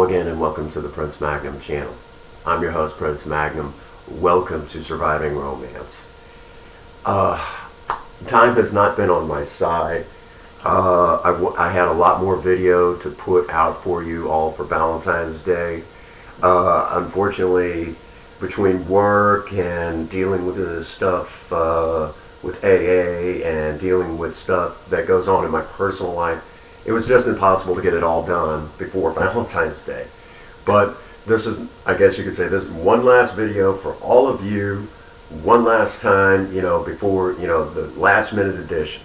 again and welcome to the Prince Magnum channel. I'm your host, Prince Magnum. Welcome to Surviving Romance. Time has not been on my side. I had a lot more video to put out for you all for Valentine's Day. Unfortunately, between work and dealing with this stuff with AA and dealing with stuff that goes on in my personal life, it was just impossible to get it all done before Valentine's Day. But this is, I guess you could say, this is one last video for all of you, one last time, before, the last minute edition.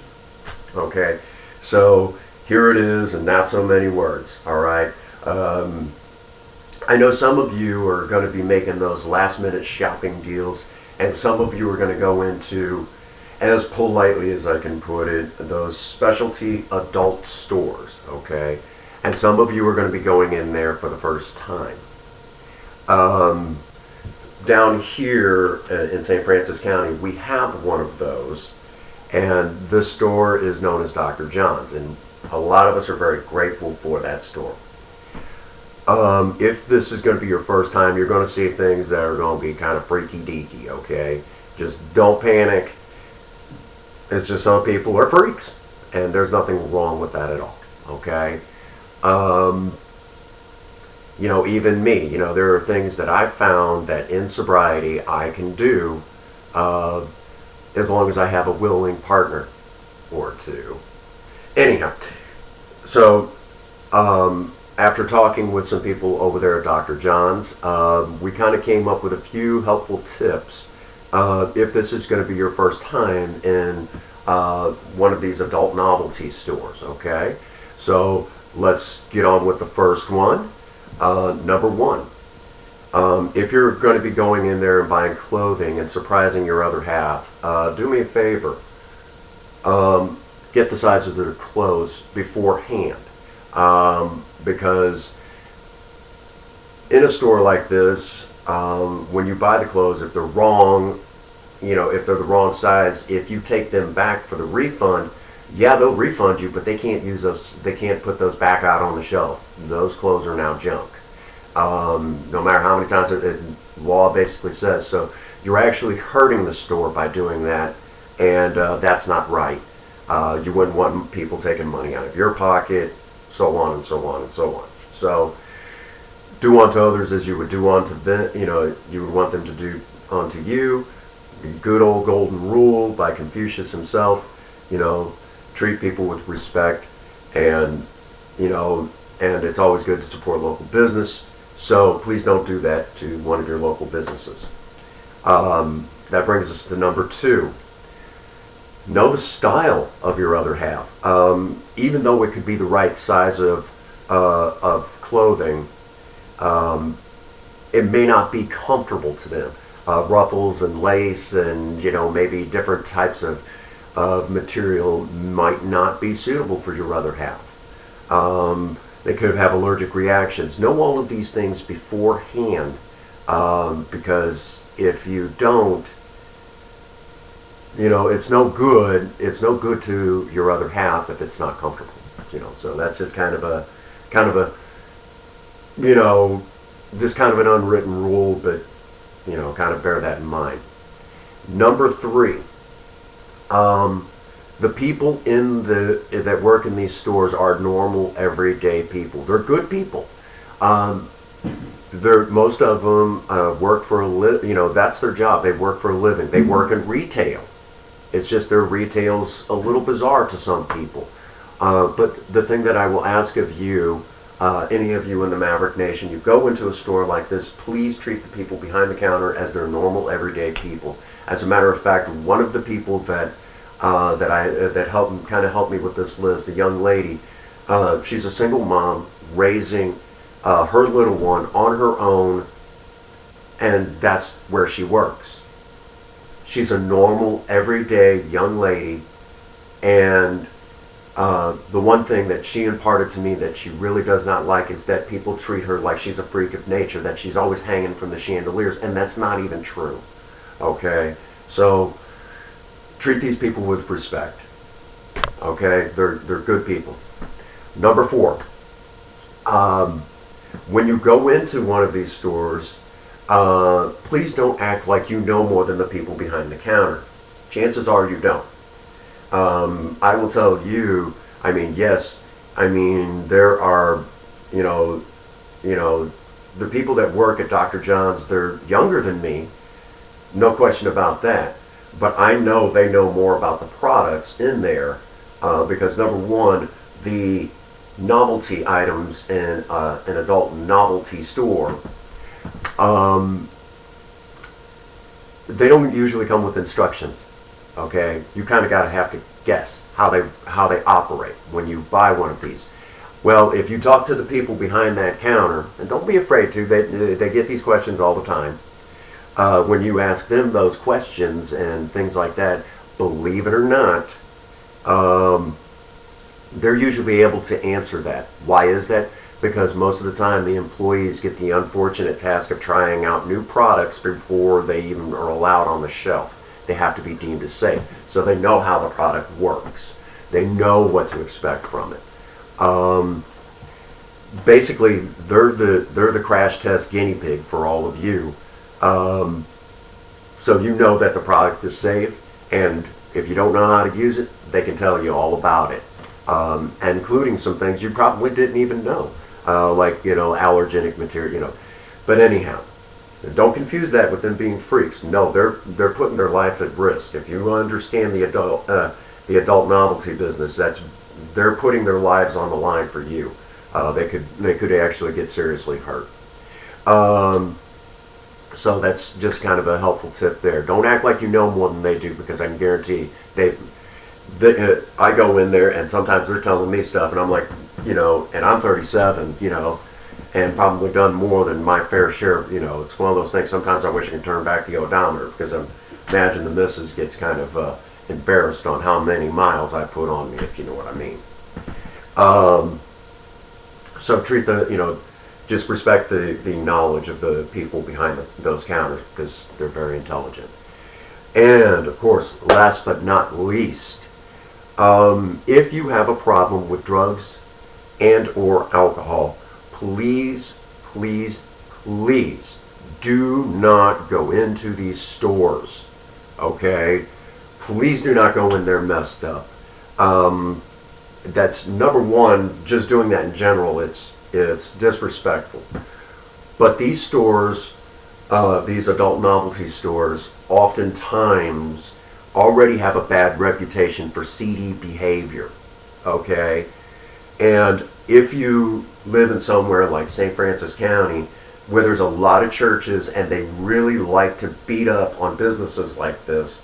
Okay, so here it is in not so many words, all right? I know some of you are going to be making those last minute shopping deals, and some of you are going to go into, as politely as I can put it, those specialty adult stores, okay? And some of you are going to be going in there for the first time. Down here in St. Francis County, we have one of those, and this store is known as Dr. John's, and a lot of us are very grateful for that store. If this is going to be your first time, you're going to see things that are going to be kind of freaky deaky, okay? Just don't panic. It's just some people are freaks, and there's nothing wrong with that at all, okay? Even me, there are things that I've found that in sobriety I can do as long as I have a willing partner or two. Anyhow, so after talking with some people over there at Dr. John's, we kind of came up with a few helpful tips if this is going to be your first time in one of these adult novelty stores, okay? So let's get on with the first one. Number one, if you're going to be going in there and buying clothing and surprising your other half, do me a favor. Get the size of their clothes beforehand. Because in a store like this, when you buy the clothes, if they're wrong, if they're the wrong size, if you take them back for the refund, yeah, they'll refund you, but they can't use those. They can't put those back out on the shelf. Those clothes are now junk. No matter how many times the law basically says. So you're actually hurting the store by doing that, and that's not right. You wouldn't want people taking money out of your pocket, so on and so on and so on. So do unto others as you would do unto them. You would want them to do unto you. The good old golden rule by Confucius himself. Treat people with respect, and and it's always good to support local business. So please don't do that to one of your local businesses. That brings us to number two. Know the style of your other half. Even though it could be the right size of clothing, it may not be comfortable to them. Ruffles and lace and maybe different types of material might not be suitable for your other half. They could have allergic reactions. Know all of these things beforehand, because if you don't, it's no good. It's no good to your other half if it's not comfortable. So that's just kind of a, just kind of an unwritten rule, but kind of bear that in mind. Number three. The people that work in these stores are normal, everyday people. They're good people. Most of them work for a that's their job. They work for a living. They work in retail. It's just their retail's a little bizarre to some people. But the thing that I will ask of you, any of you in the Maverick Nation, you go into a store like this, please treat the people behind the counter as their normal, everyday people. As a matter of fact, one of the people that helped me with this list, a young lady, she's a single mom raising her little one on her own, and that's where she works. She's a normal, everyday young lady, and the one thing that she imparted to me that she really does not like is that people treat her like she's a freak of nature, that she's always hanging from the chandeliers, and that's not even true. Okay, so treat these people with respect. Okay, they're good people. Number four, When you go into one of these stores, please don't act like you know more than the people behind the counter. Chances are you don't. I will tell you, I mean, yes, I mean, there are, you know, you know, the people that work at Dr. John's, they're younger than me, no question about that. But I know they know more about the products in there because number one, the novelty items in an adult novelty store, um, they don't usually come with instructions. Okay, you kind of got to have to guess how they operate when you buy one of these. Well, if you talk to the people behind that counter, and don't be afraid to, they get these questions all the time. When you ask them those questions and things like that, believe it or not, they're usually able to answer that. Why is that? Because most of the time the employees get the unfortunate task of trying out new products before they even are allowed on the shelf. They have to be deemed as safe. So they know how the product works. They know what to expect from it. Basically, they're the crash test guinea pig for all of you. So you know that the product is safe, and if you don't know how to use it, they can tell you all about it, including some things you probably didn't even know, like allergenic material. But anyhow, don't confuse that with them being freaks. No, they're putting their life at risk. If you understand the adult novelty business, they're putting their lives on the line for you. They could actually get seriously hurt. So that's just kind of a helpful tip there. Don't act like you know more than they do, because I can guarantee I go in there and sometimes they're telling me stuff and I'm like, and I'm 37, and probably done more than my fair share. It's one of those things. Sometimes I wish I could turn back the odometer, because I imagine the missus gets kind of embarrassed on how many miles I put on me, if you know what I mean. So treat just respect the knowledge of the people behind those counters, because they're very intelligent. And of course, last but not least, if you have a problem with drugs and or alcohol, please, please, please do not go into these stores. Okay? Please do not go in there messed up. That's number one. Just doing that in general, it's disrespectful. But these stores, these adult novelty stores, oftentimes already have a bad reputation for seedy behavior. Okay? And if you live in somewhere like St. Francis County, where there's a lot of churches and they really like to beat up on businesses like this,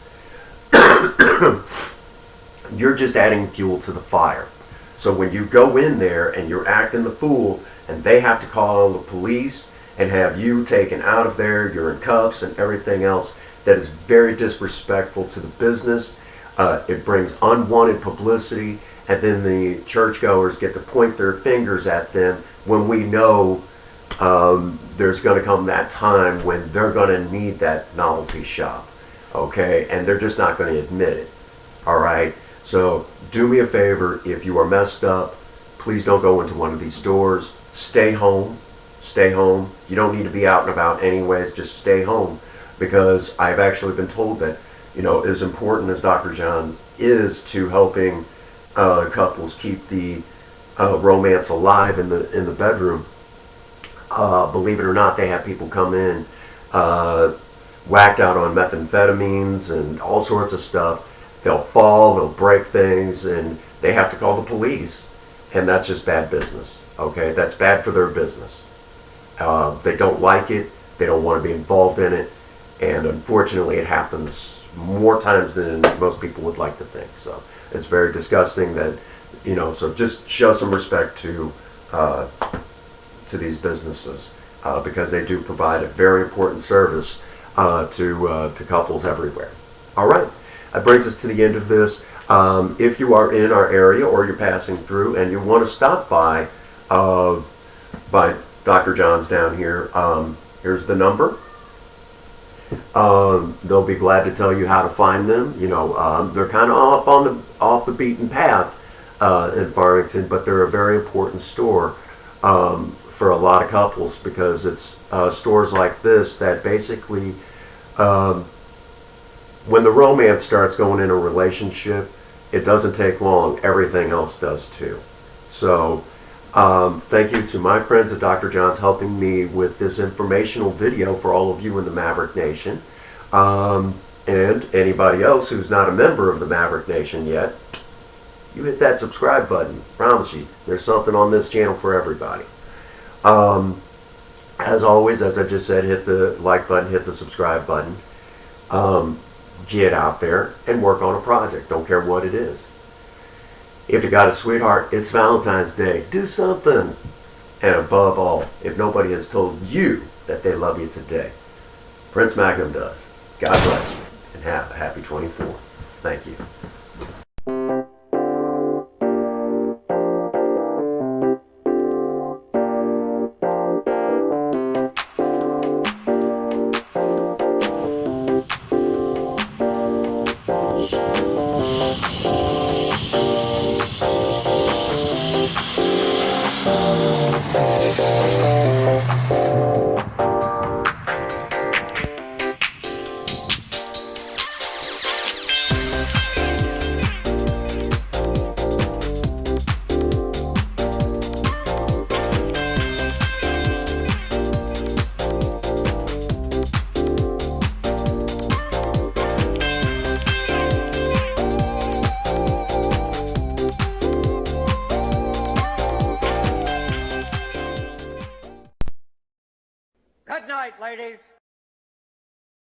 you're just adding fuel to the fire. So when you go in there and you're acting the fool, and they have to call the police and have you taken out of there, you're in cuffs and everything else, that is very disrespectful to the business. It brings unwanted publicity, and then the churchgoers get to point their fingers at them when we know there's going to come that time when they're going to need that novelty shop. Okay? And they're just not going to admit it. All right? So do me a favor, if you are messed up, please don't go into one of these stores. Stay home. Stay home. You don't need to be out and about anyways. Just stay home. Because I've actually been told that, as important as Dr. John's is to helping couples keep the romance alive in the bedroom, believe it or not, they have people come in whacked out on methamphetamines and all sorts of stuff. They'll fall, they'll break things, and they have to call the police. And that's just bad business. Okay, that's bad for their business. They don't like it. They don't want to be involved in it. And unfortunately, it happens more times than most people would like to think. So it's very disgusting that, so just show some respect to these businesses, because they do provide a very important service to couples everywhere. All right. That brings us to the end of this. If you are in our area or you're passing through and you want to stop by Dr. John's down here, here's the number. They'll be glad to tell you how to find them. They're kind of off the beaten path in Farmington, but they're a very important store for a lot of couples, because it's stores like this that basically, um, when the romance starts going in a relationship, it doesn't take long. Everything else does too. So, thank you to my friends at Dr. John's helping me with this informational video for all of you in the Maverick Nation. And anybody else who's not a member of the Maverick Nation yet, you hit that subscribe button. Promise you, there's something on this channel for everybody. As always, as I just said, hit the like button, hit the subscribe button. Get out there and work on a project. Don't care what it is. If you got a sweetheart, it's Valentine's Day. Do something. And above all, if nobody has told you that they love you today, Prince Magnum does. God bless you, and have a happy 24. Thank you. Good night, ladies.